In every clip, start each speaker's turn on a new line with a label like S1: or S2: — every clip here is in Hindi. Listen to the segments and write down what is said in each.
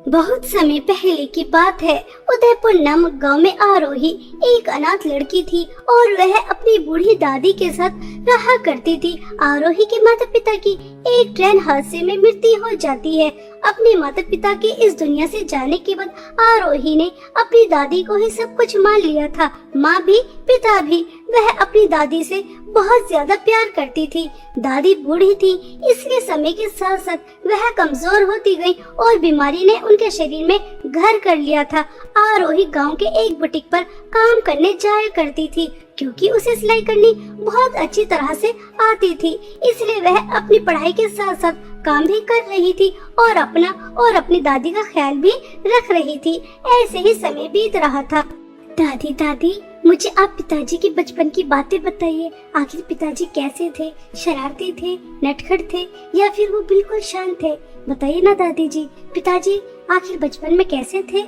S1: बहुत समय पहले की बात है। उदयपुर नामक गांव में आरोही एक अनाथ लड़की थी और वह अपनी बूढ़ी दादी के साथ रहा करती थी। आरोही के माता पिता की एक ट्रेन हादसे में मृत्यु हो जाती है। अपने माता पिता के इस दुनिया से जाने के बाद आरोही ने अपनी दादी को ही सब कुछ मान लिया था, माँ भी पिता भी। वह अपनी दादी से बहुत ज्यादा प्यार करती थी। दादी बूढ़ी थी, इसलिए समय के साथ साथ वह कमजोर होती गई और बीमारी ने उनके शरीर में घर कर लिया था। आरोही गांव के एक बुटीक पर काम करने जाया करती थी, क्योंकि उसे सिलाई करनी बहुत अच्छी तरह से आती थी। इसलिए वह अपनी पढ़ाई के साथ साथ काम भी कर रही थी और अपना और अपनी दादी का ख्याल भी रख रही थी। ऐसे ही समय बीत रहा था। दादी दादी, मुझे आप पिताजी की बचपन की बातें बताइए। आखिर पिताजी कैसे थे? शरारती थे, नटखट थे या फिर वो बिल्कुल शांत थे? बताइए ना दादी जी, पिताजी आखिर बचपन में कैसे थे?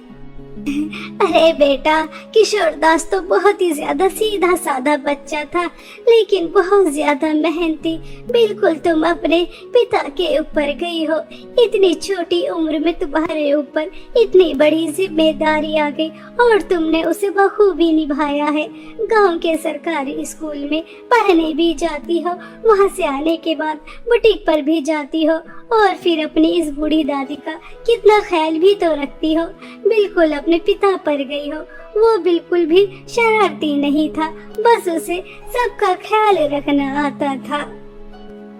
S1: अरे बेटा, किशोरदास तो बहुत ही ज्यादा सीधा साधा बच्चा था, लेकिन बहुत ज्यादा मेहनती। बिल्कुल तुम अपने पिता के ऊपर गई हो। इतनी छोटी उम्र में तुम्हारे ऊपर इतनी बड़ी जिम्मेदारी आ गई और तुमने उसे बखूबी निभाया है। गांव के सरकारी स्कूल में पढ़ने भी जाती हो, वहां से आने के बाद बुटीक पर भी जाती हो और फिर अपनी इस बूढ़ी दादी का कितना ख्याल भी तो रखती हो। बिल्कुल अपने पिता पर गई हो। वो बिल्कुल भी शरारती नहीं था, बस उसे सबका ख्याल रखना आता था।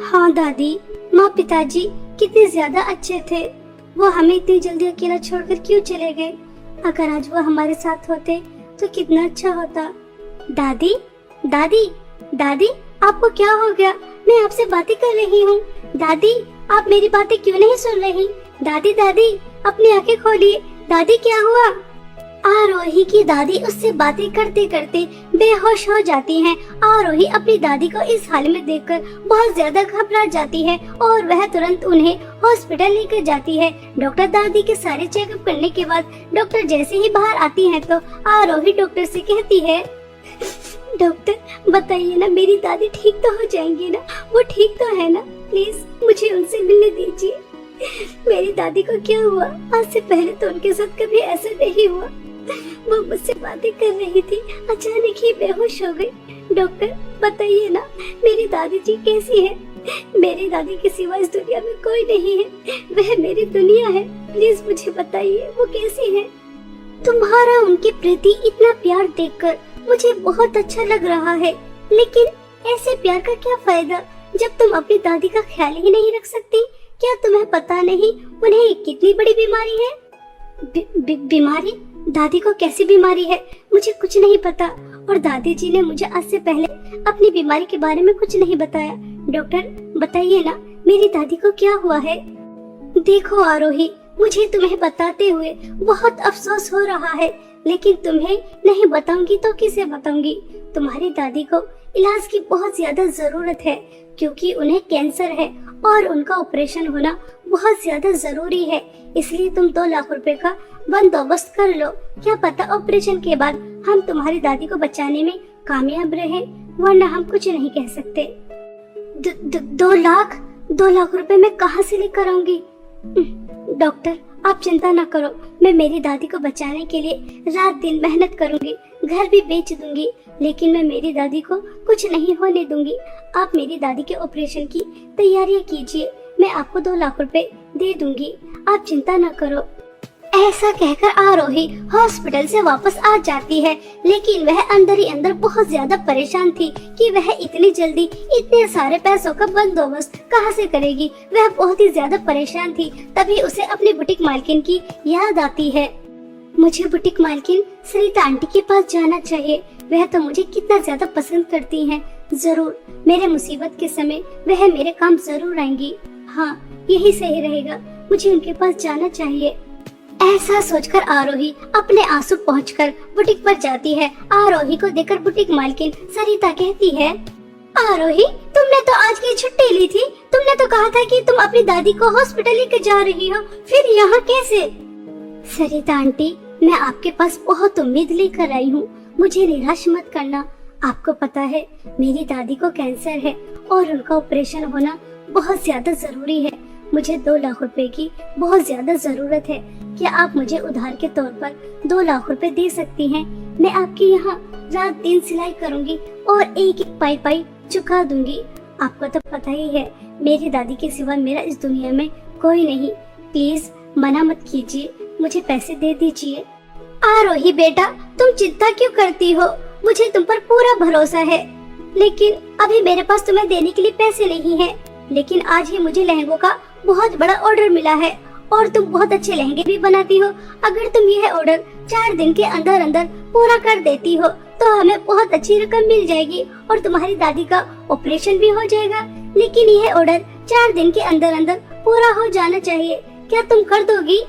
S1: हाँ दादी, माँ पिताजी कितने ज्यादा अच्छे थे। वो हमें इतनी जल्दी अकेला छोड़कर क्यों चले गए? अगर आज वो हमारे साथ होते तो कितना अच्छा होता। दादी दादी दादी, आपको क्या हो गया? मैं आपसे बातें कर रही हूँ। दादी, आप मेरी बातें क्यों नहीं सुन रही? दादी दादी, अपनी आंखें खोलिए। दादी, क्या हुआ? आरोही की दादी उससे बातें करते करते बेहोश हो जाती हैं। आरोही अपनी दादी को इस हाल में देखकर बहुत ज्यादा घबरा जाती है और वह तुरंत उन्हें हॉस्पिटल लेकर जाती है। डॉक्टर दादी के सारे चेकअप करने के बाद डॉक्टर जैसे ही बाहर आती हैं तो आरोही डॉक्टर से कहती है, डॉक्टर बताइए ना, मेरी दादी ठीक तो हो जाएंगी ना? वो ठीक तो है ना? प्लीज मुझे उनसे मिलने दीजिए। मेरी दादी को क्या हुआ? आज से पहले तो उनके साथ कभी ऐसा नहीं हुआ। वो मुझसे बातें कर रही थी, अचानक ही बेहोश हो गई। डॉक्टर बताइए ना, मेरी दादी जी कैसी है? मेरी दादी के सिवा इस दुनिया में कोई नहीं है, वह मेरी दुनिया है। प्लीज मुझे बताइए वो कैसी है? तुम्हारा उनके प्रति इतना प्यार देखकर मुझे बहुत अच्छा लग रहा है, लेकिन ऐसे प्यार का क्या फायदा जब तुम अपनी दादी का ख्याल ही नहीं रख सकती? क्या तुम्हें पता नहीं उन्हें कितनी बड़ी बीमारी है? बीमारी? दादी को कैसी बीमारी है? मुझे कुछ नहीं पता और दादी जी ने मुझे आज से पहले अपनी बीमारी के बारे में कुछ नहीं बताया। डॉक्टर बताइए ना, मेरी दादी को क्या हुआ है? देखो आरोही, मुझे तुम्हें बताते हुए बहुत अफसोस हो रहा है, लेकिन तुम्हें नहीं बताऊंगी तो किसे बताऊंगी? तुम्हारी दादी को इलाज की बहुत ज्यादा जरूरत है, क्योंकि उन्हें कैंसर है और उनका ऑपरेशन होना बहुत ज्यादा जरूरी है। इसलिए तुम 2 लाख रुपए का बंदोबस्त कर लो। क्या पता ऑपरेशन के बाद हम तुम्हारी दादी को बचाने में कामयाब रहे, वरना हम कुछ नहीं कह सकते। 2 लाख रुपए मैं कहाँ से लेकर आऊंगी? डॉक्टर आप चिंता न करो, मैं मेरी दादी को बचाने के लिए रात दिन मेहनत करूंगी, घर भी बेच दूंगी, लेकिन मैं मेरी दादी को कुछ नहीं होने दूंगी। आप मेरी दादी के ऑपरेशन की तैयारियां कीजिए, मैं आपको 2 लाख रुपए दे दूंगी, आप चिंता न करो। ऐसा कहकर आरोही हॉस्पिटल से वापस आ जाती है, लेकिन वह अंदर ही अंदर बहुत ज्यादा परेशान थी कि वह इतनी जल्दी इतने सारे पैसों का बंदोबस्त कहां से करेगी। वह बहुत ही ज्यादा परेशान थी। तभी उसे अपनी बुटीक मालकिन की याद आती है। मुझे बुटीक मालकिन सरिता आंटी के पास जाना चाहिए, वह तो मुझे कितना ज्यादा पसंद करती हैं। जरूर मेरे मुसीबत के समय वह मेरे काम जरूर आएंगी। हाँ, यही सही रहेगा, मुझे उनके पास जाना चाहिए। ऐसा सोचकर आरोही अपने आंसू पहुंचकर बुटीक पर जाती है। आरोही को देखकर बुटीक मालकिन सरिता कहती है, आरोही तुमने तो आज की छुट्टी ली थी, तुमने तो कहा था कि तुम अपनी दादी को हॉस्पिटल लेकर जा रही हो, फिर यहाँ कैसे? सरिता आंटी, मैं आपके पास बहुत उम्मीद लेकर आई हूँ, मुझे निराश मत करना। आपको पता है मेरी दादी को कैंसर है और उनका ऑपरेशन होना बहुत ज्यादा जरूरी है। मुझे 2 लाख रुपए की बहुत ज्यादा जरूरत है। क्या आप मुझे उधार के तौर पर 2 लाख रुपए दे सकती हैं? मैं आपके यहाँ रात दिन सिलाई करूँगी और एक एक पाई पाई चुका दूंगी। आपको तो पता ही है मेरी दादी के सिवा मेरा इस दुनिया में कोई नहीं। प्लीज मना मत कीजिए, मुझे पैसे दे दीजिए। आरोही बेटा, तुम चिंता क्यों करती हो? मुझे तुम पर पूरा भरोसा है, लेकिन अभी मेरे पास तुम्हें देने के लिए पैसे नहीं है। लेकिन आज ही मुझे लहंगों का बहुत बड़ा ऑर्डर मिला है और तुम बहुत अच्छे लहंगे भी बनाती हो। अगर तुम यह ऑर्डर 4 दिन के अंदर अंदर पूरा कर देती हो तो हमें बहुत अच्छी रकम मिल जाएगी और तुम्हारी दादी का ऑपरेशन भी हो जाएगा। लेकिन यह ऑर्डर 4 दिन के अंदर अंदर पूरा हो जाना चाहिए। क्या तुम कर दोगी?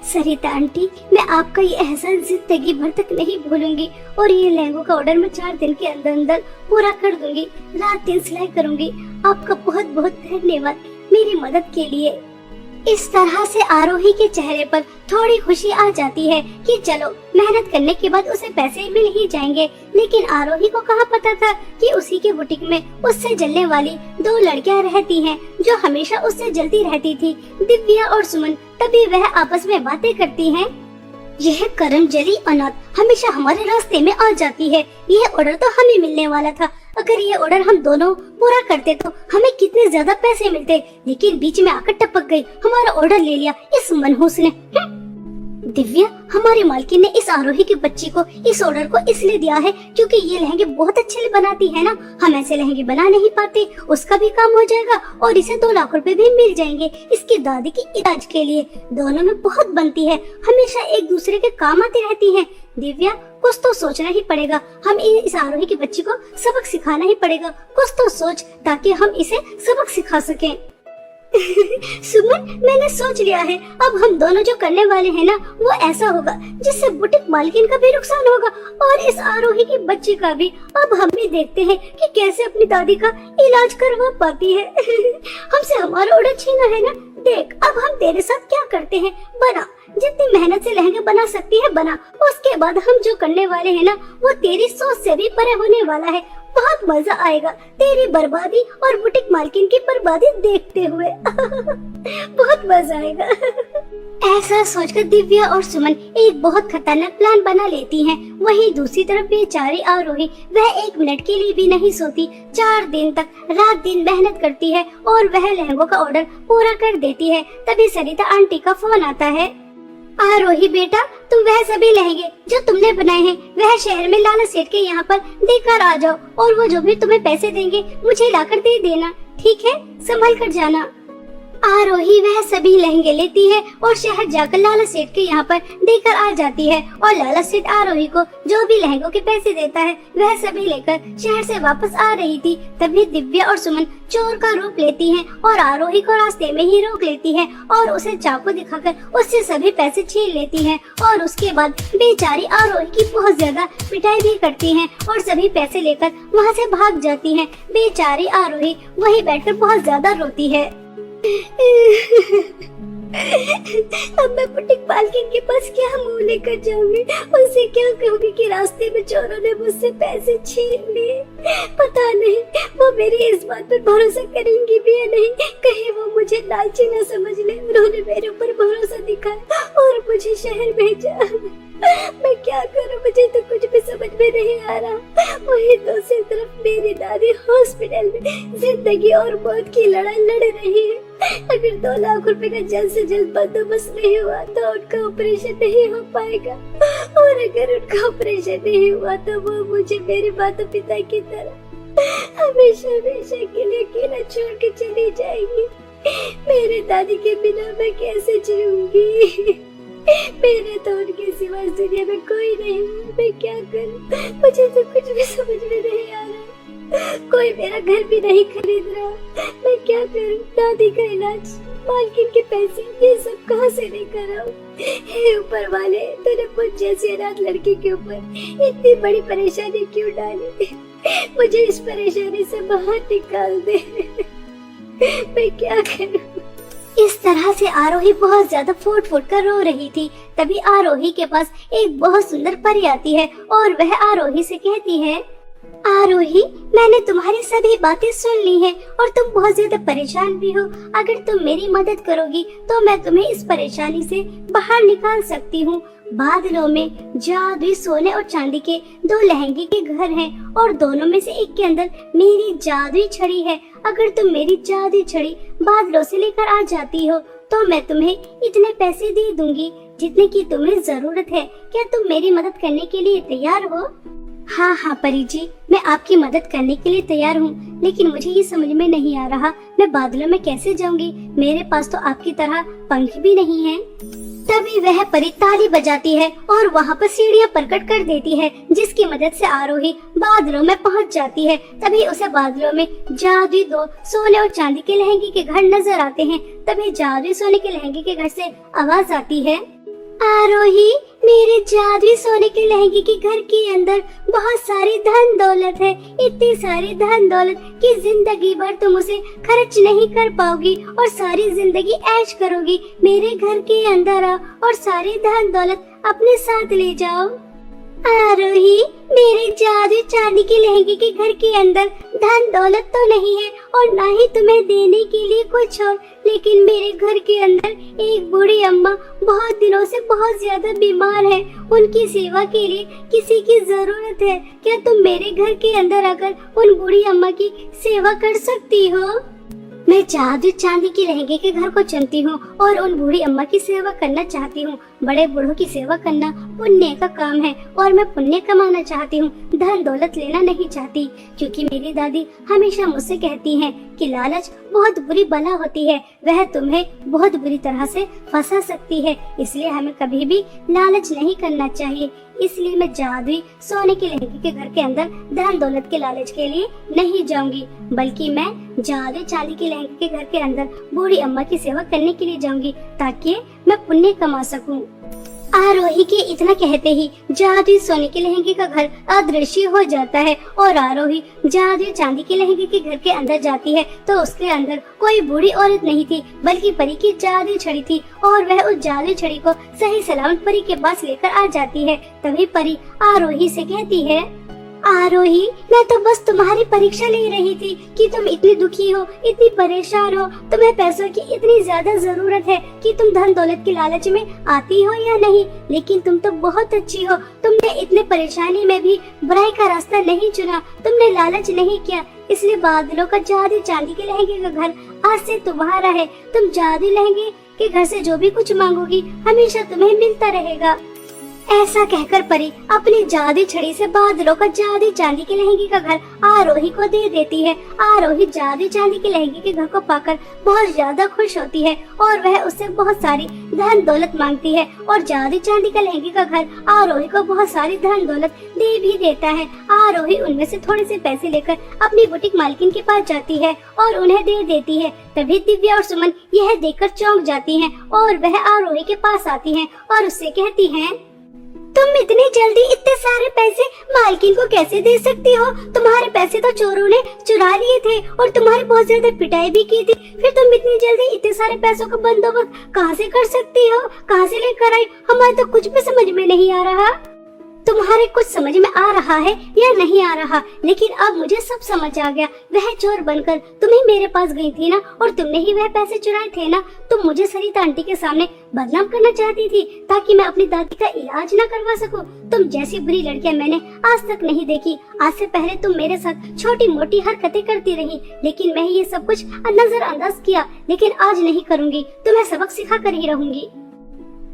S1: सरिता आंटी, मैं आपका ये एहसान जिंदगी भर तक नहीं भूलूंगी और ये लहंगों का ऑर्डर मैं 4 दिन के अंदर अंदर पूरा कर दूंगी। रात दिन सिलाई करूंगी। आपका बहुत बहुत धन्यवाद मेरी मदद के लिए। इस तरह से आरोही के चेहरे पर थोड़ी खुशी आ जाती है कि चलो मेहनत करने के बाद उसे पैसे मिल ही जाएंगे। लेकिन आरोही को कहाँ पता था कि उसी के बुटीक में उससे जलने वाली 2 लड़कियां रहती हैं जो हमेशा उससे जलती रहती थी, दिव्या और सुमन। तभी वह आपस में बातें करती हैं। यह करमजली अनाथ हमेशा हमारे रास्ते में आ जाती है। यह ऑर्डर तो हमें मिलने वाला था। अगर ये ऑर्डर हम दोनों पूरा करते तो हमें कितने ज्यादा पैसे मिलते, लेकिन बीच में आकर टपक गई, हमारा ऑर्डर ले लिया इस मनहूस ने। दिव्या, हमारी मालकिन ने इस आरोही की बच्ची को इस ऑर्डर को इसलिए दिया है क्योंकि ये लहंगे बहुत अच्छे बनाती है ना। हम ऐसे लहंगे बना नहीं पाते, उसका भी काम हो जाएगा और इसे 2 लाख रुपए भी मिल जाएंगे इसकी दादी की इलाज के लिए। दोनों में बहुत बनती है, हमेशा एक दूसरे के काम आती रहती है। दिव्या, कुछ तो सोचना ही पड़ेगा। हम इस आरोही की बच्ची को सबक सिखाना ही पड़ेगा। कुछ तो सोच ताकि हम इसे सबक सिखा सकें। सुमन, मैंने सोच लिया है। अब हम दोनों जो करने वाले हैं ना, वो ऐसा होगा जिससे बुटीक मालकिन का भी नुकसान होगा और इस आरोही की बच्ची का भी। अब हम भी देखते हैं कि कैसे अपनी दादी का इलाज करवा पाती है। हमसे हमारा ऑर्डर छीना है ना। देख, अब हम तेरे साथ क्या करते हैं। बना, जितनी मेहनत से लहंगे बना सकती है बना। उसके बाद हम जो करने वाले हैं ना, वो तेरी सोच से भी परे होने वाला है। बहुत मजा आएगा तेरी बर्बादी और बुटीक मालकिन की बर्बादी देखते हुए। बहुत मजा आएगा। ऐसा सोचकर दिव्या और सुमन एक बहुत खतरनाक प्लान बना लेती हैं। वहीं दूसरी तरफ बेचारी आरोही, वह 1 मिनट के लिए भी नहीं सोती। 4 दिन तक रात दिन मेहनत करती है और वह लहंगों का ऑर्डर पूरा कर देती है। तभी सरिता आंटी का फोन आता है। आरोही बेटा, तुम वह सभी लहंगे जो तुमने बनाए हैं वह शहर में लाला सेठ के यहाँ पर देकर आ जाओ और वो जो भी तुम्हें पैसे देंगे मुझे लाकर दे देना। ठीक है, संभल कर जाना। आरोही वह सभी लहंगे लेती है और शहर जाकर लाला सेठ के यहाँ पर देकर आ जाती है और लाला सेठ आरोही को जो भी लहंगों के पैसे देता है वह सभी लेकर शहर से वापस आ रही थी। तभी दिव्या और सुमन चोर का रूप लेती हैं और आरोही को रास्ते में ही रोक लेती है और उसे चाकू दिखाकर उससे सभी पैसे छीन लेती है और उसके बाद बेचारी आरोही की बहुत ज्यादा पिटाई भी करती है और सभी पैसे लेकर वहाँ से भाग जाती है। बेचारी आरोही वहीं बैठकर बहुत ज्यादा रोती है। अब मैं बुटीक मालकिन के पास क्या मुंह लेकर जाऊंगी? उसे क्या कहूंगी कि रास्ते में चोरों ने मुझसे पैसे छीन लिए? पता नहीं वो मेरी इस बात पर भरोसा करेंगी भी या नहीं। कहीं वो मुझे लालची न समझ ले। उन्होंने मेरे ऊपर भरोसा दिखाया और मुझे शहर भेजा। मैं क्या करूं? मुझे तो कुछ भी समझ में नहीं आ रहा। वही दूसरी तरफ मेरी दादी हॉस्पिटल में जिंदगी और मौत की लड़ाई लड़ रही है। अगर 2 लाख रुपए का जल्द से जल्द बंदोबस्त नहीं हुआ तो उनका ऑपरेशन नहीं हो पाएगा और अगर उनका ऑपरेशन नहीं हुआ तो वो मुझे मेरे माता पिता की तरह हमेशा हमेशा के लिए अकेला छोड़ के चली जाएगी। मेरे दादी के बिना मैं कैसे जीऊंगी? मेरे तो उनके सिवा इस दुनिया में कोई नहीं। मैं क्या करूं? मुझे तो कुछ भी समझ में नहीं आ रहा। कोई मेरा घर भी नहीं खरीद रहा। मैं क्या करूं? दादी का इलाज, मालकिन के पैसे, ये सब कहां से लेकर आऊं? हे ऊपर वाले, तूने मुझ जैसी अनाथ लड़की के ऊपर इतनी बड़ी परेशानी क्यों डाली? मुझे इस परेशानी से बाहर निकाल दे। मैं क्या करूं? इस तरह से आरोही बहुत ज्यादा फूट फूट कर रो रही थी। तभी आरोही के पास एक बहुत सुंदर परी आती है और वह आरोही से कहती है, आरोही, मैंने तुम्हारी सभी बातें सुन ली हैं और तुम बहुत ज्यादा परेशान भी हो। अगर तुम मेरी मदद करोगी तो मैं तुम्हें इस परेशानी से बाहर निकाल सकती हूँ। बादलों में जादुई सोने और चांदी के 2 लहंगे के घर हैं और दोनों में से एक के अंदर मेरी जादुई छड़ी है। अगर तुम मेरी जादुई छड़ी बादलों से लेकर आ जाती हो तो मैं तुम्हें इतने पैसे दे दूंगी जितने की तुम्हें जरूरत है। क्या तुम मेरी मदद करने के लिए तैयार हो? हाँ हाँ परी जी, मैं आपकी मदद करने के लिए तैयार हूँ, लेकिन मुझे ये समझ में नहीं आ रहा मैं बादलों में कैसे जाऊंगी। मेरे पास तो आपकी तरह पंख भी नहीं है। तभी वह परी ताली बजाती है और वहाँ पर सीढ़ियाँ प्रकट कर देती है, जिसकी मदद से आरोही बादलों में पहुँच जाती है। तभी उसे बादलों में जादुई 2 सोने और चांदी के लहंगे के घर नजर आते हैं। तभी जादुई सोने के लहंगे के घर से आवाज आती है, आरोही, मेरे जादुई सोने के लहंगे के घर के अंदर बहुत सारी धन दौलत है। इतनी सारी धन दौलत कि जिंदगी भर तुम उसे खर्च नहीं कर पाओगी और सारी जिंदगी ऐश करोगी। मेरे घर के अंदर आओ और सारी धन दौलत अपने साथ ले जाओ। आरोही, मेरे जादुई चांदी के लहंगे के घर के अंदर धन दौलत तो नहीं है और ना ही तुम्हें देने के लिए कुछ और, लेकिन मेरे घर के अंदर एक बूढ़ी अम्मा बहुत दिनों से बहुत ज्यादा बीमार है। उनकी सेवा के लिए किसी की जरूरत है। क्या तुम मेरे घर के अंदर आकर उन बूढ़ी अम्मा की सेवा कर सकती हो? मैं जादुई चांदी के लहंगे के घर को चुनती हूँ और उन बूढ़ी अम्मा की सेवा करना चाहती हूँ। बड़े बूढ़ों की सेवा करना पुण्य का काम है और मैं पुण्य कमाना चाहती हूँ, धन दौलत लेना नहीं चाहती। क्योंकि मेरी दादी हमेशा मुझसे कहती हैं कि लालच बहुत बुरी बला होती है, वह तुम्हें बहुत बुरी तरह से फंसा सकती है। इसलिए हमें कभी भी लालच नहीं करना चाहिए। इसलिए मैं जादुई सोने के लहंगे के घर के अंदर धन दौलत के लालच के लिए नहीं जाऊंगी, बल्कि मैं जादुई चांदी के लहंगे के घर के अंदर बूढ़ी अम्मा की सेवा करने के लिए जाऊंगी, ताकि मैं पुण्य कमा सकूं। आरोही के इतना कहते ही जादुई सोने के लहंगे का घर अदृश्य हो जाता है और आरोही जादुई चांदी के लहंगे के घर के अंदर जाती है तो उसके अंदर कोई बूढ़ी औरत नहीं थी, बल्कि परी की जादुई छड़ी थी और वह उस जादुई छड़ी को सही सलामत परी के पास लेकर आ जाती है। तभी परी आरोही से कहती है, आरोही, मैं तो बस तुम्हारी परीक्षा ले रही थी कि तुम इतनी दुखी हो, इतनी परेशान हो, तुम्हें पैसों की इतनी ज्यादा जरूरत है कि तुम धन दौलत के लालच में आती हो या नहीं। लेकिन तुम तो बहुत अच्छी हो, तुमने इतने परेशानी में भी बुराई का रास्ता नहीं चुना, तुमने लालच नहीं किया। इसलिए बादलों का जादुई चांदी के लहंगे का घर आज से तुम्हारा है। तुम जादुई लहंगे के घर से जो भी कुछ मांगोगी हमेशा तुम्हें मिलता रहेगा। ऐसा कहकर परी अपनी जादुई छड़ी से बादलों का जादुई चांदी के लहंगे का घर आरोही को दे देती है। आरोही जादुई चांदी के लहंगे के घर को पाकर बहुत ज्यादा खुश होती है और वह उससे बहुत सारी धन दौलत मांगती है और जादुई चांदी का लहंगे का घर आरोही को बहुत सारी धन दौलत दे भी देता है। आरोही उनमें से थोड़े से पैसे लेकर अपनी बुटीक मालकिन के पास जाती है और उन्हें दे देती है। तभी दिव्या और सुमन यह देखकर चौंक जाती हैं और वह आरोही के पास आती हैं और उससे कहती हैं, तुम इतनी जल्दी इतने सारे पैसे मालकिन को कैसे दे सकती हो? तुम्हारे पैसे तो चोरों ने चुरा लिए थे और तुम्हारी बहुत ज्यादा पिटाई भी की थी, फिर तुम इतनी जल्दी इतने सारे पैसों का बंदोबस्त कहाँ से कर सकती हो? कहाँ से लेकर आई? हमारे तो कुछ भी समझ में नहीं आ रहा। तुम्हारे कुछ समझ में आ रहा है या नहीं आ रहा, लेकिन अब मुझे सब समझ आ गया। वह चोर बनकर तुम्हें मेरे पास गई थी ना, और तुमने ही वह पैसे चुराए थे ना। तुम मुझे सरिता आंटी के सामने बदनाम करना चाहती थी ताकि मैं अपनी दादी का इलाज न करवा सकूं। तुम जैसी बुरी लड़कियां मैंने आज तक नहीं देखी। आज से पहले तुम मेरे साथ छोटी मोटी हरकतें करती रही, लेकिन मैं ये सब कुछ नजरअंदाज किया, लेकिन आज नहीं करूंगी। तुम्हें सबक सिखा कर ही रहूंगी।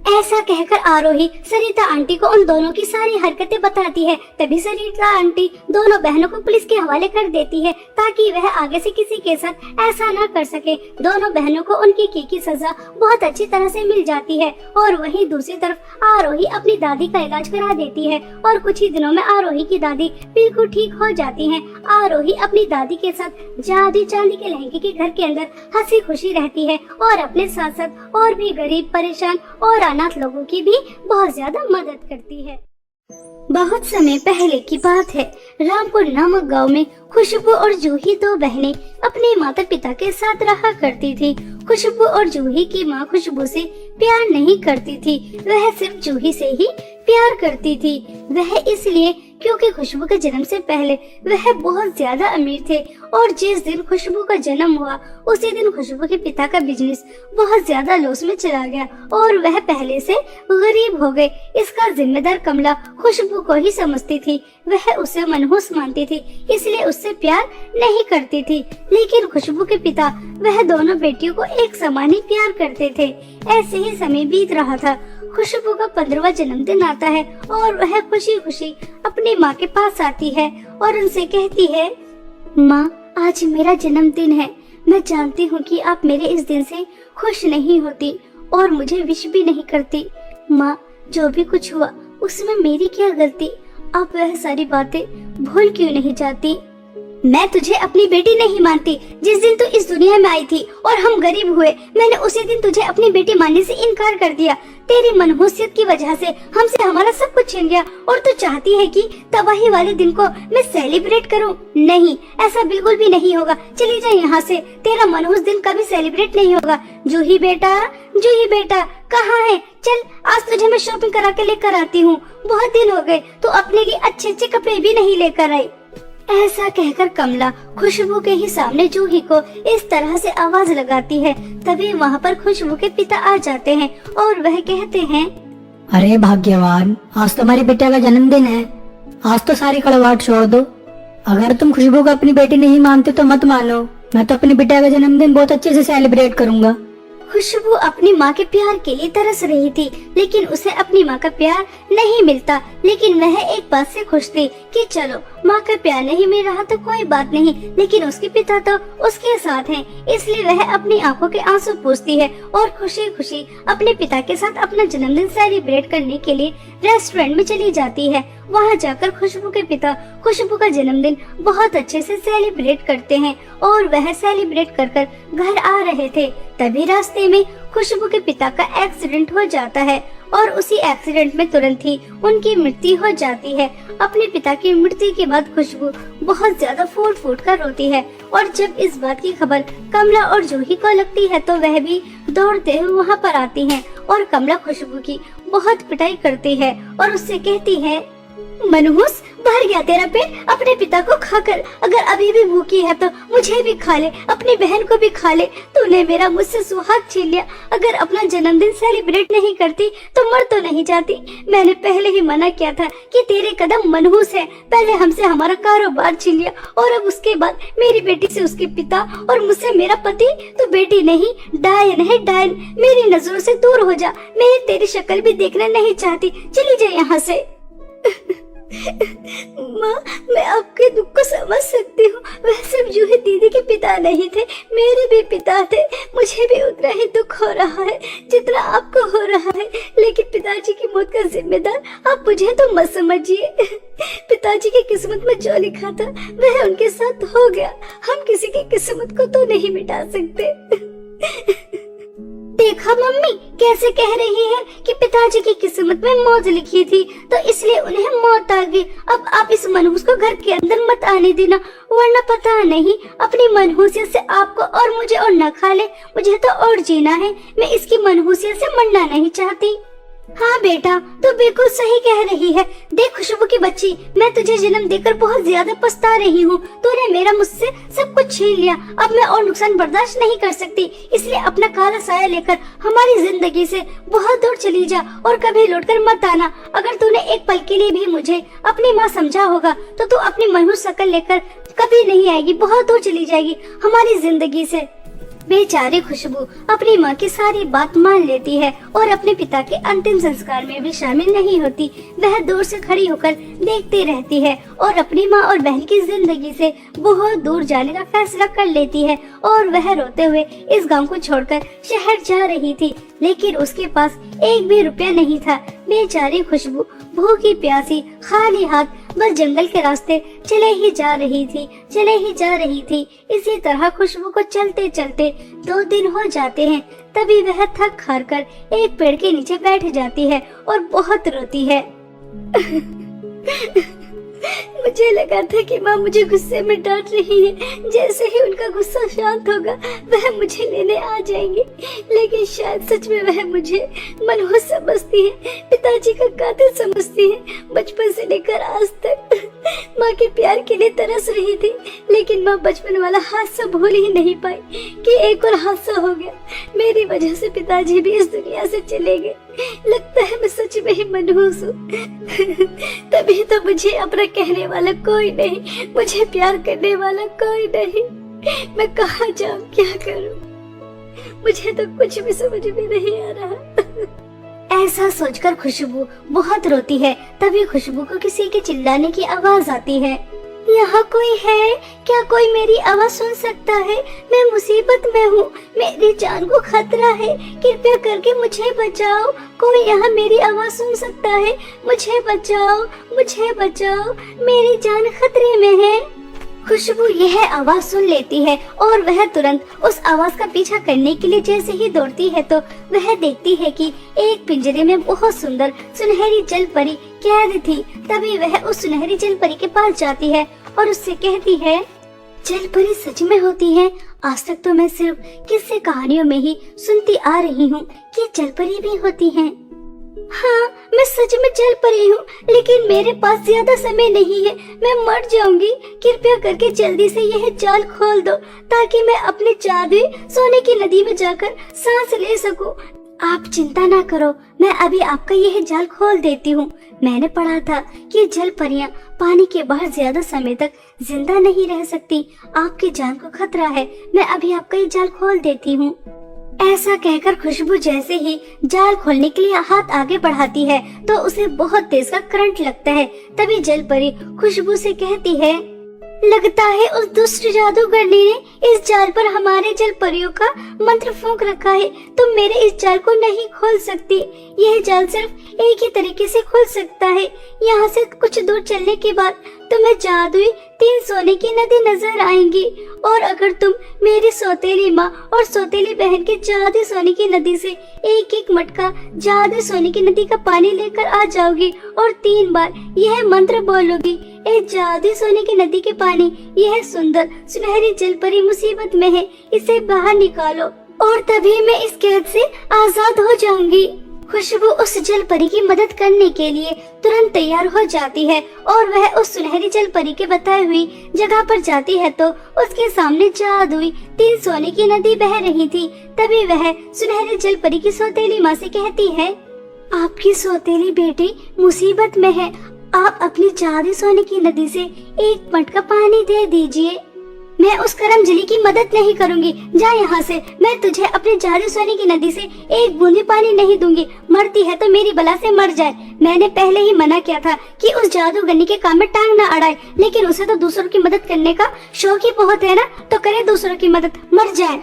S1: ऐसा कहकर आरोही सरिता आंटी को उन दोनों की सारी हरकतें बताती है। तभी सरिता आंटी दोनों बहनों को पुलिस के हवाले कर देती है ताकि वह आगे से किसी के साथ ऐसा न कर सके। दोनों बहनों को उनकी की सजा बहुत अच्छी तरह से मिल जाती है और वहीं दूसरी तरफ आरोही अपनी दादी का इलाज करा देती है और कुछ ही दिनों में आरोही की दादी बिल्कुल ठीक हो जाती है। आरोही अपनी दादी के साथ जादुई चांदी के लहंगे के घर के अंदर हंसी खुशी रहती है और अपने साथ साथ और भी गरीब, परेशान और अनाथ लोगों की भी बहुत ज्यादा मदद करती है। बहुत समय पहले की बात है। रामपुर नामक गांव में खुशबू और जूही दो बहनें अपने माता पिता के साथ रहा करती थी। खुशबू और जूही की माँ खुशबू से प्यार नहीं करती थी, वह सिर्फ जूही से ही प्यार करती थी। वह इसलिए क्योंकि खुशबू के जन्म से पहले वह बहुत ज्यादा अमीर थे और जिस दिन खुशबू का जन्म हुआ उसी दिन खुशबू के पिता का बिजनेस बहुत ज्यादा लॉस में चला गया और वह पहले से गरीब हो गए। इसका जिम्मेदार कमला खुशबू को ही समझती थी। वह उसे मनहूस मानती थी, इसलिए उससे प्यार नहीं करती थी। लेकिन खुशबू के पिता वह दोनों बेटियों को एक समान ही प्यार करते थे। ऐसे ही समय बीत रहा था। खुशबू का 15वां जन्मदिन आता है और वह खुशी खुशी अपनी माँ के पास आती है और उनसे कहती है, माँ, आज मेरा जन्मदिन है। मैं जानती हूँ कि आप मेरे इस दिन से खुश नहीं होती और मुझे विश भी नहीं करती। माँ, जो भी कुछ हुआ उसमें मेरी क्या गलती? आप वह सारी बातें भूल क्यों नहीं जाती? मैं तुझे अपनी बेटी नहीं मानती। जिस दिन तू इस दुनिया में आई थी और हम गरीब हुए, मैंने उसी दिन तुझे अपनी बेटी मानने से इनकार कर दिया। तेरी मनहूसियत की वजह से हमसे हमारा सब कुछ छिन गया और तू चाहती है कि तबाही वाले दिन को मैं सेलिब्रेट करूं? नहीं, ऐसा बिल्कुल भी नहीं होगा। चली जा यहाँ से। तेरा मनहूस दिन कभी सेलिब्रेट नहीं होगा। जूही बेटा कहाँ है? चल, आज तुझे मैं शॉपिंग करा के लेकर आती हूँ। बहुत दिन हो गए, तू अपने लिए अच्छे अच्छे कपड़े भी नहीं लेकर आई। ऐसा कहकर कमला खुशबू के ही सामने जूही को इस तरह से आवाज लगाती है। तभी वहाँ पर खुशबू के पिता आ जाते हैं और वह कहते हैं,
S2: अरे भाग्यवान, आज तुम्हारी बेटा का जन्मदिन है। आज तो सारी कड़वाहट छोड़ दो। अगर तुम खुशबू को अपनी बेटी नहीं मानते तो मत मानो। मैं तो अपनी बेटा का जन्मदिन बहुत अच्छे से सेलिब्रेट करूंगा।
S1: खुशबू अपनी माँ के प्यार के लिए तरस रही थी, लेकिन उसे अपनी माँ का प्यार नहीं मिलता। लेकिन वह एक बात से खुश थी कि चलो, माँ का प्यार नहीं मिल रहा तो कोई बात नहीं, लेकिन उसके पिता तो उसके साथ हैं। इसलिए वह अपनी आंखों के आंसू पोंछती है और खुशी खुशी अपने पिता के साथ अपना जन्मदिन सेलिब्रेट करने के लिए रेस्टोरेंट में चली जाती है। वहाँ जाकर खुशबू के पिता खुशबू का जन्मदिन बहुत अच्छे से सेलिब्रेट करते हैं और वह सेलिब्रेट कर घर आ रहे थे। तभी रास्ते में खुशबू के पिता का एक्सीडेंट हो जाता है और उसी एक्सीडेंट में तुरंत ही उनकी मृत्यु हो जाती है। अपने पिता की मृत्यु के बाद खुशबू बहुत ज्यादा फूट फूट कर रोती है और जब इस बात की खबर कमला और जूही को लगती है तो वह भी दौड़ते हुए वहाँ पर आती हैं और कमला खुशबू की बहुत पिटाई करती है और उससे कहती है, मनहूस, भर गया तेरा पेट अपने पिता को खाकर। अगर अभी भी भूखी है तो मुझे भी खा ले, अपनी बहन को भी खा ले। तूने मेरा मुझसे सुहाग छीन लिया। अगर अपना जन्मदिन सेलिब्रेट नहीं करती तो मर तो नहीं जाती। मैंने पहले ही मना किया था कि तेरे कदम मनहूस है। पहले हमसे हमारा कारोबार छीन लिया और अब उसके बाद मेरी बेटी से उसके पिता और मुझसे मेरा पति। तो बेटी नहीं, डायन है, डायन। मेरी नजरों से दूर हो जा। मैं तेरी शक्ल भी देखना नहीं चाहती। चली जा यहाँ से। माँ, मैं आपके दुख को समझ सकती हूँ। वह सिर्फ जूही दीदी के पिता नहीं थे, मेरे भी पिता थे। मुझे भी उतना ही दुख हो रहा है जितना आपको हो रहा है। लेकिन पिताजी की मौत का जिम्मेदार आप मुझे तो मत समझिए। पिताजी की किस्मत में जो लिखा था वह उनके साथ हो गया। हम किसी की किस्मत को तो नहीं मिटा सकते। देखा मम्मी कैसे कह रही है कि पिताजी की किस्मत में मौत लिखी थी तो इसलिए उन्हें मौत आ गई। अब आप इस मनहूस को घर के अंदर मत आने देना, वरना पता नहीं अपनी मनहूसियत से आपको और मुझे और न खा ले। मुझे तो और जीना है। मैं इसकी मनहूसियत से मरना नहीं चाहती। हाँ बेटा, तू बिल्कुल सही कह रही है। देख खुशबू की बच्ची, मैं तुझे जन्म देकर बहुत ज्यादा पछता रही हूँ। तूने मेरा मुझसे सब कुछ छीन लिया। अब मैं और नुकसान बर्दाश्त नहीं कर सकती। इसलिए अपना काला साया लेकर हमारी जिंदगी से बहुत दूर चली जा और कभी लौटकर मत आना। अगर तूने एक पल के लिए भी मुझे अपनी माँ समझा होगा तो तू अपनी मनहूस शक्ल लेकर कभी नहीं आएगी। बहुत दूर चली जाएगी हमारी जिंदगी से। बेचारी खुशबू अपनी माँ की सारी बात मान लेती है और अपने पिता के अंतिम संस्कार में भी शामिल नहीं होती। वह दूर से खड़ी होकर देखती रहती है और अपनी माँ और बहन की जिंदगी से बहुत दूर जाने का फैसला कर लेती है और वह रोते हुए इस गांव को छोड़कर शहर जा रही थी। लेकिन उसके पास एक भी रुपया नहीं था। बेचारी खुशबू भूखी प्यासी खाली हाथ बस जंगल के रास्ते चले ही जा रही थी। इसी तरह खुशबू को चलते चलते 2 दिन हो जाते हैं। तभी वह थक हार कर एक पेड़ के नीचे बैठ जाती है और बहुत रोती है। मुझे लगा था कि माँ मुझे गुस्से में डांट रही है, जैसे ही उनका गुस्सा शांत होगा वह मुझे लेने आ जाएंगे, लेकिन शायद सच में वह मुझे मनहूस समझती है, पिताजी का कातिल समझती है। बचपन से लेकर आज तक माँ के प्यार के लिए तरस रही थी, लेकिन माँ बचपन वाला हादसा भूल ही नहीं पाई कि एक और हादसा हो गया। मेरी वजह से पिताजी भी इस दुनिया से चले गए। लगता है मैं सच में ही मनहूस हूँ। तभी तो मुझे अपना कहने वाला कोई नहीं, मुझे प्यार करने वाला कोई नहीं। मैं कहाँ जाऊँ, क्या करूँ, मुझे तो कुछ भी समझ में नहीं आ रहा। ऐसा सोचकर खुशबू बहुत रोती है। तभी खुशबू को किसी के चिल्लाने की आवाज आती है। यहाँ कोई है क्या? कोई मेरी आवाज सुन सकता है? मैं मुसीबत में हूँ, मेरी जान को खतरा है, कृपया करके मुझे बचाओ। कोई यहाँ मेरी आवाज सुन सकता है? मुझे बचाओ, मुझे बचाओ, मेरी जान खतरे में है। खुशबू यह आवाज सुन लेती है और वह तुरंत उस आवाज का पीछा करने के लिए जैसे ही दौड़ती है तो वह देखती है कि एक पिंजरे में बहुत सुंदर सुनहरी जल परी कैद थी। तभी वह उस सुनहरी जल परी के पास जाती है और उससे कहती है, जल परी सच में होती है? आज तक तो मैं सिर्फ किस्से कहानियों में ही सुनती आ रही हूँ कि जल परी भी होती है। हाँ, मैं सच में जल परी हूँ, लेकिन मेरे पास ज्यादा समय नहीं है, मैं मर जाऊंगी। कृपया करके जल्दी से यह जाल खोल दो ताकि मैं अपने जादुई सोने की नदी में जाकर सांस ले सकूं। आप चिंता ना करो, मैं अभी आपका यह जाल खोल देती हूँ। मैंने पढ़ा था कि जल परियां पानी के बाहर ज्यादा समय तक जिंदा नहीं रह सकती। आपकी जान को खतरा है, मैं अभी आपका ये जाल खोल देती हूँ। ऐसा कहकर खुशबू जैसे ही जाल खोलने के लिए हाथ आगे बढ़ाती है तो उसे बहुत तेज का करंट लगता है। तभी जल परी खुशबू से कहती है, लगता है उस दुष्ट जादूगरनी ने इस जाल पर हमारे जल परियों का मंत्र फूंक रखा है। तुम मेरे इस जाल को नहीं खोल सकती। यह जाल सिर्फ एक ही तरीके से खुल सकता है। यहाँ से कुछ दूर चलने के बाद तुम्हें जादुई 3 सोने की नदी नजर आएंगी और अगर तुम मेरी सौतेली माँ और सौतेली बहन के जादुई सोने की नदी से एक एक मटका जादुई सोने की नदी का पानी लेकर आ जाओगी और 3 बार यह मंत्र बोलोगी, ए जादुई सोने की नदी के पानी, यह सुंदर सुनहरी जल परी मुसीबत में है, इसे बाहर निकालो और तभी मैं इस कैद से आजाद हो जाऊंगी। खुशबू उस जल परी की मदद करने के लिए तुरंत तैयार हो जाती है और वह उस सुनहरी जल परी के बताई हुई जगह पर जाती है तो उसके सामने जादुई 3 सोने की नदी बह रही थी। तभी वह सुनहरी जल परी की सौतेली माँ से कहती है, आपकी सौतेली बेटी मुसीबत में है, आप अपनी जादुई सोने की नदी से एक मटका पानी दे दीजिए। मैं उस करमजली की मदद नहीं करूंगी, जा यहाँ से। मैं तुझे अपने जादू सोने की नदी से एक बूंद भी पानी नहीं दूंगी। मरती है तो मेरी बला से मर जाए। मैंने पहले ही मना किया था कि उस जादूगरनी के काम में टांग न अड़ाए, लेकिन उसे तो दूसरों की मदद करने का शौक ही बहुत है ना, तो करे दूसरों की मदद, मर जाए।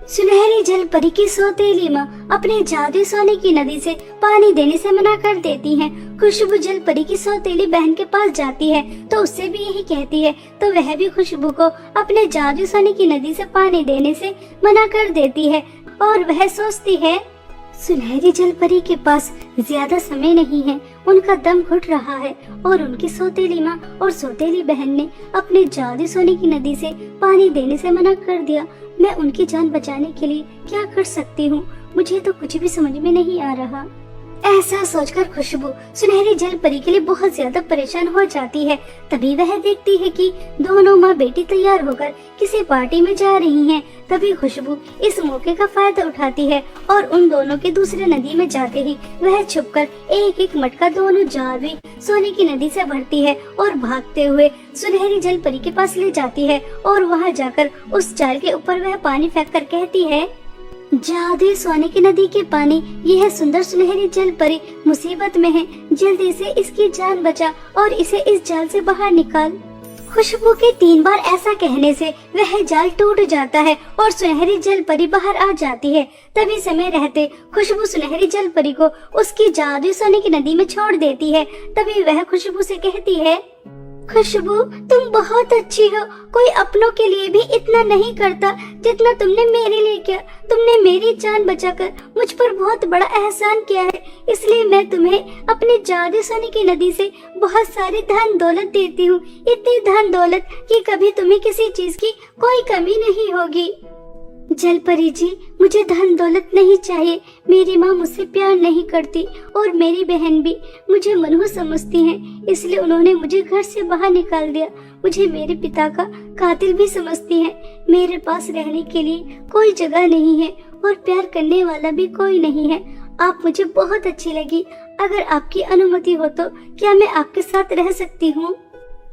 S1: सुनहरी जल परी की सौतेली माँ अपने जादुई सोने की नदी से पानी देने से मना कर देती है। खुशबू जल परी की सौतेली बहन के पास जाती है तो उससे भी यही कहती है, तो वह भी खुशबू को अपने जादुई सोने की नदी से पानी देने से मना कर देती है और वह सोचती है, सुनहरी जल परी के पास ज्यादा समय नहीं है, उनका दम घुट रहा है और उनकी सौतेली माँ और सौतेली बहन ने अपने जादुई सोने की नदी से पानी देने से मना कर दिया। मैं उनकी जान बचाने के लिए क्या कर सकती हूँ, मुझे तो कुछ भी समझ में नहीं आ रहा। ऐसा सोचकर खुशबू सुनहरी जल परी के लिए बहुत ज्यादा परेशान हो जाती है। तभी वह देखती है कि दोनों माँ बेटी तैयार होकर किसी पार्टी में जा रही हैं। तभी खुशबू इस मौके का फायदा उठाती है और उन दोनों के दूसरे नदी में जाते ही वह छुपकर एक एक मटका दोनों जादुई सोने की नदी से भरती है और भागते हुए सुनहरी जल परी के पास ले जाती है और वहाँ जाकर उस जाल के ऊपर वह पानी फेंक कर कहती है, जादुई सोने की नदी के पानी, यह सुंदर सुनहरी जल परी मुसीबत में है, जल्दी से इसकी जान बचा और इसे इस जाल से बाहर निकाल। खुशबू के 3 बार ऐसा कहने से वह जाल टूट जाता है और सुनहरी जल परी बाहर आ जाती है। तभी समय रहते खुशबू सुनहरी जल परी को उसकी जादुई सोने की नदी में छोड़ देती है। तभी वह खुशबू से कहती है, खुशबू, तुम बहुत अच्छी हो। कोई अपनों के लिए भी इतना नहीं करता जितना तुमने मेरे लिए किया। तुमने मेरी जान बचाकर मुझ पर बहुत बड़ा एहसान किया है, इसलिए मैं तुम्हें अपने जादू सोने की नदी से बहुत सारी धन दौलत देती हूँ। इतनी धन दौलत कि कभी तुम्हें किसी चीज की कोई कमी नहीं होगी। जल परी जी, मुझे धन दौलत नहीं चाहिए। मेरी माँ मुझसे प्यार नहीं करती और मेरी बहन भी मुझे मनहूस समझती हैं, इसलिए उन्होंने मुझे घर से बाहर निकाल दिया। मुझे मेरे पिता का कातिल भी समझती हैं। मेरे पास रहने के लिए कोई जगह नहीं है और प्यार करने वाला भी कोई नहीं है। आप मुझे बहुत अच्छी लगी। अगर आपकी अनुमति हो तो क्या मैं आपके साथ रह सकती हूँ?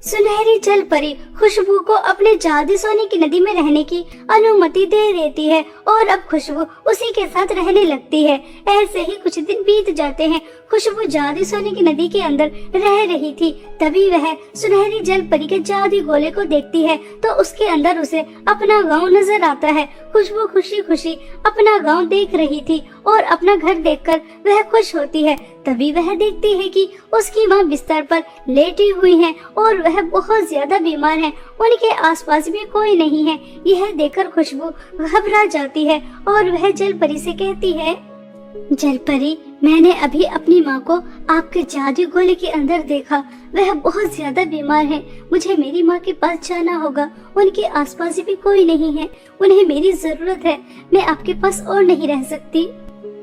S1: सुनहरी जल परी खुशबू को अपने जादू सोने की नदी में रहने की अनुमति दे देती है और अब खुशबू उसी के साथ रहने लगती है। ऐसे ही कुछ दिन बीत जाते हैं। खुशबू जादू सोने की नदी के अंदर रह रही थी, तभी वह सुनहरी जल परी के जादू गोले को देखती है तो उसके अंदर उसे अपना गांव नजर आता है। खुशबू खुशी खुशी अपना गांव देख रही थी और अपना घर देखकर वह खुश होती है। तभी वह देखती है कि उसकी माँ बिस्तर पर लेटी हुई है और वह बहुत ज्यादा बीमार है। उनके आसपास भी कोई नहीं है। यह देखकर खुशबू घबरा जाती है और वह जल परी से कहती है, जल परी, मैंने अभी अपनी माँ को आपके जादू गोले के अंदर देखा। वह बहुत ज्यादा बीमार है। मुझे मेरी माँ के पास जाना होगा। उनके आसपास भी कोई नहीं है। उन्हें मेरी जरूरत है। मैं आपके पास और नहीं रह सकती।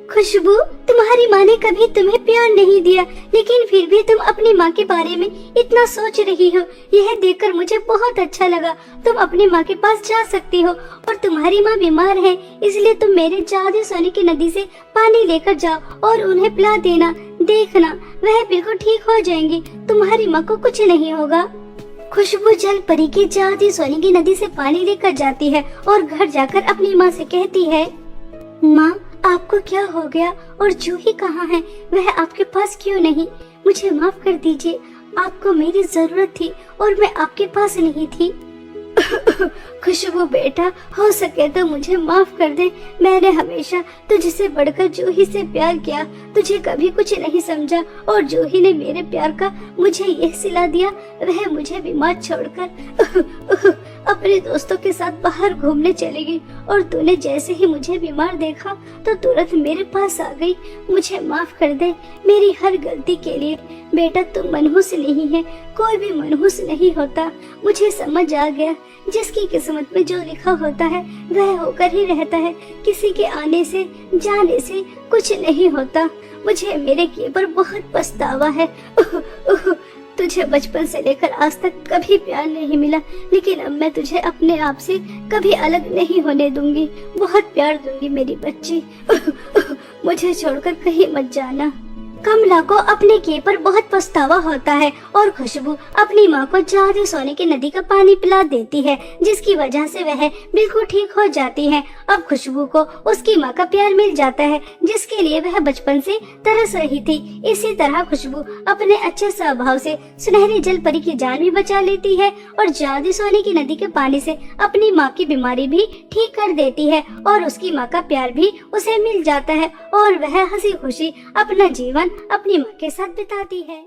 S1: खुशबू, तुम्हारी माँ ने कभी तुम्हें प्यार नहीं दिया, लेकिन फिर भी तुम अपनी माँ के बारे में इतना सोच रही हो। यह देखकर मुझे बहुत अच्छा लगा। तुम अपनी माँ के पास जा सकती हो और तुम्हारी माँ बीमार है, इसलिए तुम मेरे जादू सोने की नदी से पानी लेकर जाओ और उन्हें पिला देना। देखना, वह बिल्कुल ठीक हो जाएंगी। तुम्हारी माँ को कुछ नहीं होगा। खुशबू जल परी की जादू सोने की नदी से पानी लेकर जाती है और घर जाकर अपनी माँ से कहती है, माँ, आपको क्या हो गया और जूही कहाँ है? वह आपके पास क्यों नहीं? मुझे माफ कर दीजिए। आपको मेरी जरूरत थी और मैं आपके पास नहीं थी। खुशबू बेटा, हो सके तो मुझे माफ कर दे। मैंने हमेशा तुझसे बढ़कर जूही से प्यार किया। तुझे कभी कुछ नहीं समझा और जूही ने मेरे प्यार का मुझे यह सिला दिया। वह मुझे बीमार छोड़कर अपने दोस्तों के साथ बाहर घूमने चली गई और तूने जैसे ही मुझे बीमार देखा तो तुरंत मेरे पास आ गई। मुझे माफ कर दे मेरी हर गलती के लिए। बेटा, तुम मनहूस नहीं है। कोई भी मनहूस नहीं होता। मुझे समझ आ गया, जिसकी किस्मत में जो लिखा होता है वह होकर ही रहता है। किसी के आने से जाने से कुछ नहीं होता। मुझे मेरे किए पर बहुत पछतावा है। तुझे बचपन से लेकर आज तक कभी प्यार नहीं मिला, लेकिन अब मैं तुझे अपने आप से कभी अलग नहीं होने दूंगी। बहुत प्यार दूंगी मेरी बच्ची। मुझे छोड़कर कहीं मत जाना। कमला को अपने किए पर बहुत पछतावा होता है और खुशबू अपनी माँ को जादू सोने की नदी का पानी पिला देती है, जिसकी वजह से वह बिल्कुल ठीक हो जाती है। अब खुशबू को उसकी माँ का प्यार मिल जाता है, जिसके लिए वह बचपन से तरस रही थी। इसी तरह खुशबू अपने अच्छे स्वभाव से सुनहरी जल परी की जान भी बचा लेती है और जादू सोने की नदी के पानी से अपनी माँ की बीमारी भी ठीक कर देती है और उसकी माँ का प्यार भी उसे मिल जाता है और वह हंसी खुशी अपना जीवन अपनी माँ के साथ बिताती है।